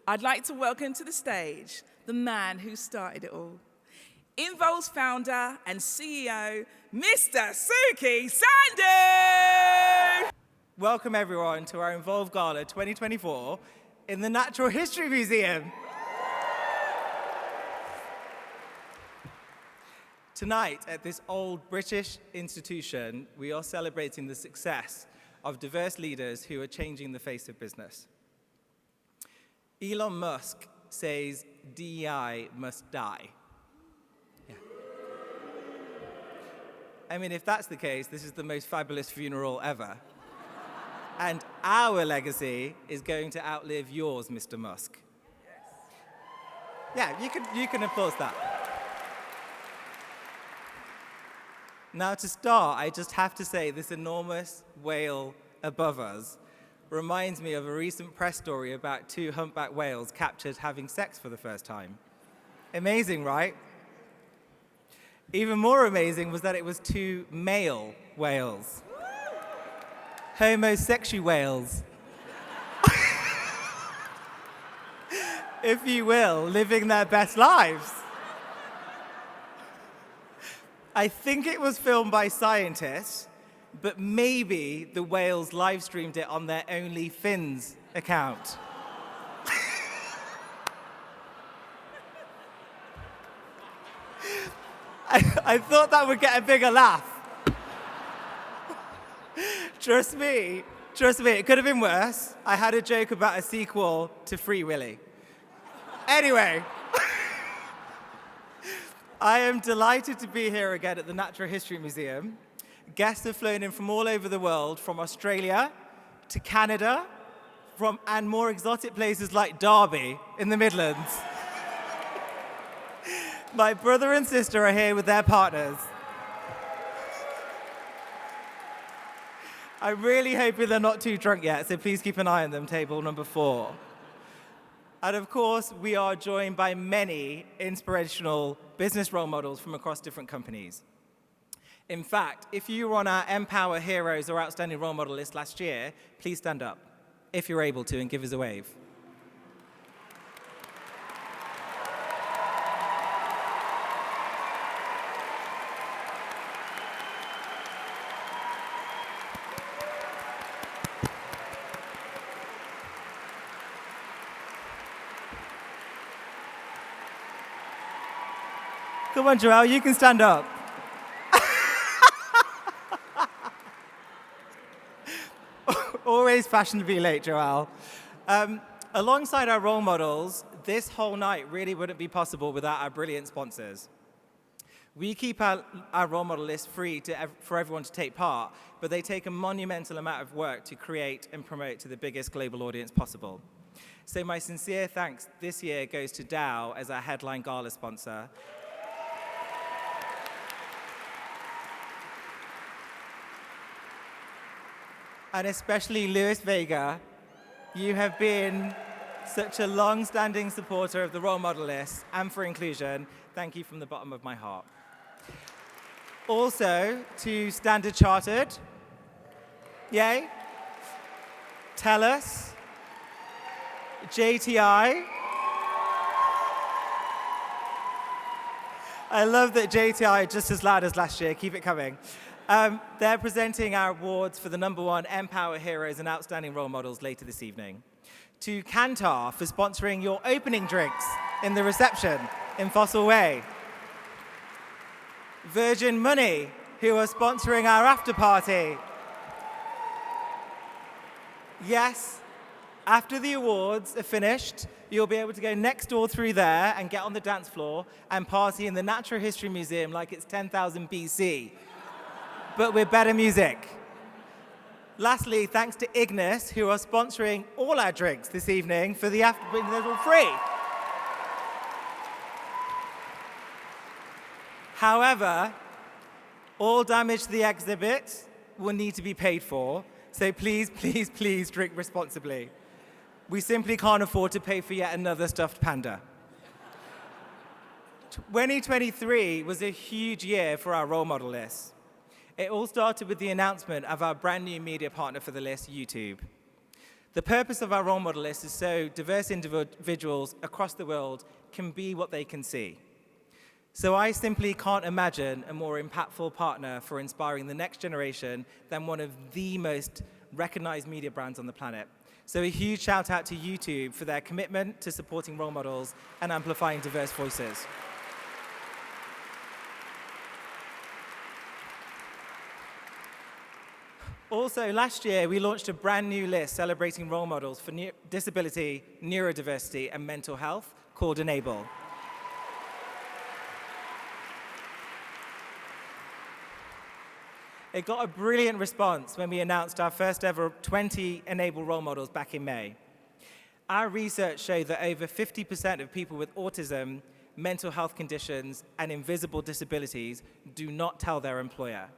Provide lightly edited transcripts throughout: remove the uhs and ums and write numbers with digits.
I'd like to welcome to the stage the man who started it all. Involve's founder and CEO, Mr. Suki Sandhu! Welcome everyone to our Involve Gala 2024 in the Natural History Museum. Tonight, at this old British institution, we are celebrating the success of diverse leaders who are changing the face of business. Elon Musk says DEI must die. Yeah. I mean, if that's the case, this is the most fabulous funeral ever. And our legacy is going to outlive yours, Mr. Musk. Yes. Yeah, you can applaud that. Now, to start, I just have to say this enormous whale above us reminds me of a recent press story about two humpback whales captured having sex for the first time. Amazing, right? Even more amazing was that it was two male whales. Homosexual whales. If you will, living their best lives. I think it was filmed by scientists, but maybe the whales live streamed it on their OnlyFins account. I thought that would get a bigger laugh. Trust me, it could have been worse. I had a joke about a sequel to Free Willy. Anyway. I am delighted to be here again at the Natural History Museum. Guests have flown in from all over the world, from Australia to Canada, and more exotic places like Derby in the Midlands. My brother and sister are here with their partners. I'm really hoping they're not too drunk yet, so please keep an eye on them, table number 4. And of course, we are joined by many inspirational business role models from across different companies. In fact, if you were on our Empower Heroes or Outstanding Role Model list last year, please stand up, if you're able to, and give us a wave. Come on, Joelle, you can stand up. Always fashionably late, Joelle. Alongside our role models, this whole night really wouldn't be possible without our brilliant sponsors. We keep our role model list free for everyone to take part, but they take a monumental amount of work to create and promote to the biggest global audience possible. So my sincere thanks this year goes to Dow as our headline gala sponsor. And especially Luis Vega, you have been such a long-standing supporter of the role model list and for inclusion. Thank you from the bottom of my heart. Also, to Standard Chartered, yay, TELUS, JTI. I love that JTI is just as loud as last year. Keep it coming. They're presenting our awards for the #1 Empower Heroes and Outstanding Role Models later this evening. To Kantar for sponsoring your opening drinks in the reception in Fossil Way. Virgin Money, who are sponsoring our after party. Yes, after the awards are finished, you'll be able to go next door through there and get on the dance floor and party in the Natural History Museum like it's 10,000 BC. But with better music. Lastly, thanks to Ignis, who are sponsoring all our drinks this evening for the after, they're all free. However, all damage to the exhibit will need to be paid for, so please, please, please drink responsibly. We simply can't afford to pay for yet another stuffed panda. 2023 was a huge year for our role model list. It all started with the announcement of our brand new media partner for the list, YouTube. The purpose of our role model list is so diverse individuals across the world can be what they can see. So I simply can't imagine a more impactful partner for inspiring the next generation than one of the most recognized media brands on the planet. So a huge shout out to YouTube for their commitment to supporting role models and amplifying diverse voices. Also, last year, we launched a brand new list celebrating role models for disability, neurodiversity, and mental health called Enable. It got a brilliant response when we announced our first ever 20 Enable role models back in May. Our research showed that over 50% of people with autism, mental health conditions, and invisible disabilities do not tell their employer.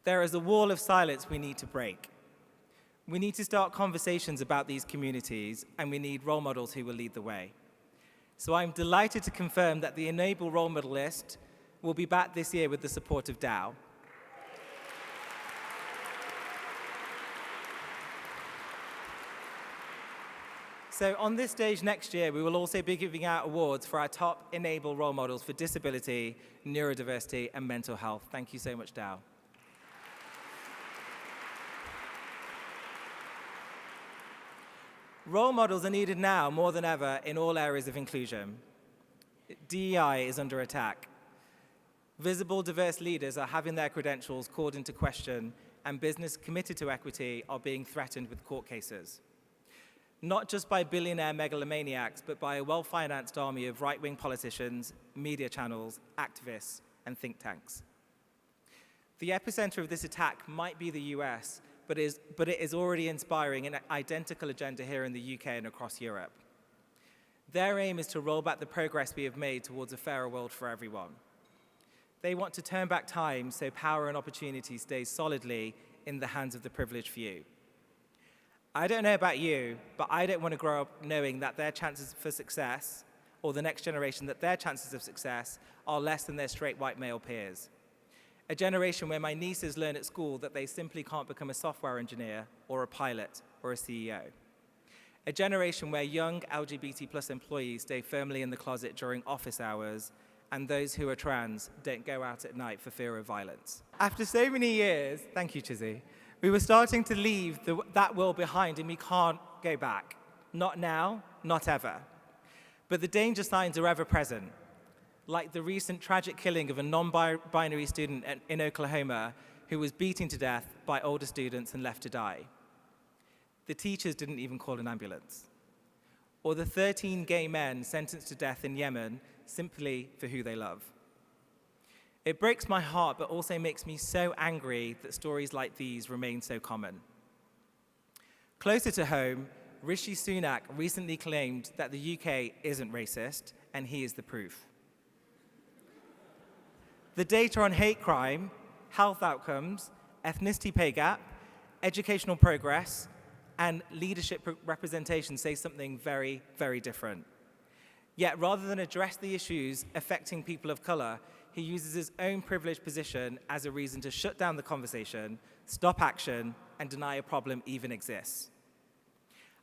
There is a wall of silence we need to break. We need to start conversations about these communities, and we need role models who will lead the way. So I'm delighted to confirm that the Enable role model list will be back this year with the support of Dow. So on this stage next year, we will also be giving out awards for our top Enable role models for disability, neurodiversity, and mental health. Thank you so much, Dow. Role models are needed now more than ever in all areas of inclusion. DEI is under attack. Visible, diverse leaders are having their credentials called into question, and business committed to equity are being threatened with court cases. Not just by billionaire megalomaniacs, but by a well-financed army of right-wing politicians, media channels, activists, and think tanks. The epicenter of this attack might be the US, but it is already inspiring an identical agenda here in the UK and across Europe. Their aim is to roll back the progress we have made towards a fairer world for everyone. They want to turn back time so power and opportunity stays solidly in the hands of the privileged few. I don't know about you, but I don't want to grow up knowing that their chances for success, or the next generation, that their chances of success are less than their straight white male peers. A generation where my nieces learn at school that they simply can't become a software engineer or a pilot or a CEO. A generation where young LGBT+ employees stay firmly in the closet during office hours, and those who are trans don't go out at night for fear of violence. After so many years, thank you, Chizzy, we were starting to leave that world behind, and we can't go back. Not now, not ever. But the danger signs are ever present, like the recent tragic killing of a non-binary student in Oklahoma who was beaten to death by older students and left to die. The teachers didn't even call an ambulance. Or the 13 gay men sentenced to death in Yemen simply for who they love. It breaks my heart, but also makes me so angry that stories like these remain so common. Closer to home, Rishi Sunak recently claimed that the UK isn't racist, and he is the proof. The data on hate crime, health outcomes, ethnicity pay gap, educational progress, and leadership representation say something very, very different. Yet rather than address the issues affecting people of color, he uses his own privileged position as a reason to shut down the conversation, stop action, and deny a problem even exists.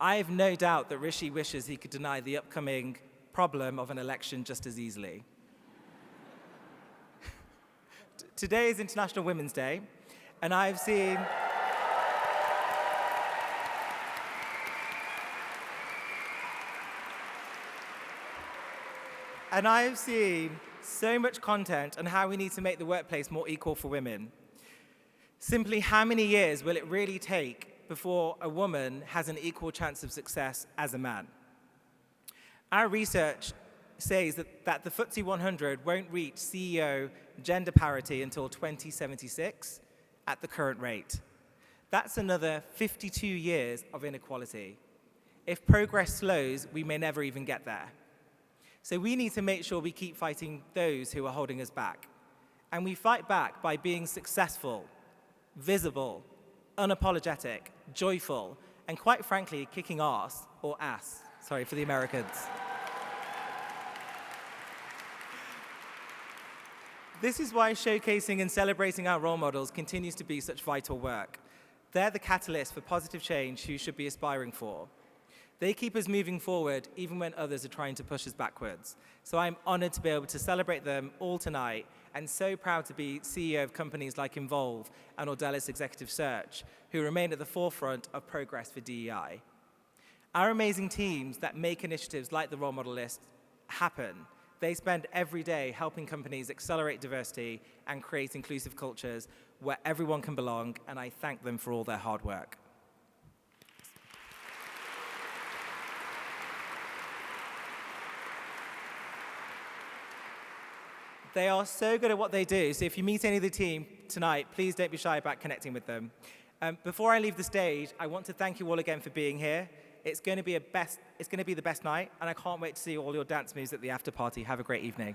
I have no doubt that Rishi wishes he could deny the upcoming problem of an election just as easily. Today is International Women's Day, and I've seen so much content on how we need to make the workplace more equal for women. Simply, how many years will it really take before a woman has an equal chance of success as a man? Our research says that the FTSE 100 won't reach CEO gender parity until 2076 at the current rate. That's another 52 years of inequality. If progress slows, we may never even get there. So we need to make sure we keep fighting those who are holding us back. And we fight back by being successful, visible, unapologetic, joyful, and quite frankly, kicking ass, or ass, sorry for the Americans. This is why showcasing and celebrating our role models continues to be such vital work. They're the catalyst for positive change you should be aspiring for. They keep us moving forward even when others are trying to push us backwards. So I'm honored to be able to celebrate them all tonight, and so proud to be CEO of companies like Involve and Ordelis Executive Search, who remain at the forefront of progress for DEI. Our amazing teams that make initiatives like the Role Model List happen, they spend every day helping companies accelerate diversity and create inclusive cultures where everyone can belong, and I thank them for all their hard work. They are so good at what they do, so if you meet any of the team tonight, please don't be shy about connecting with them. Before I leave the stage, I want to thank you all again for being here. It's going to be the best night, and I can't wait to see all your dance moves at the after party. Have a great evening.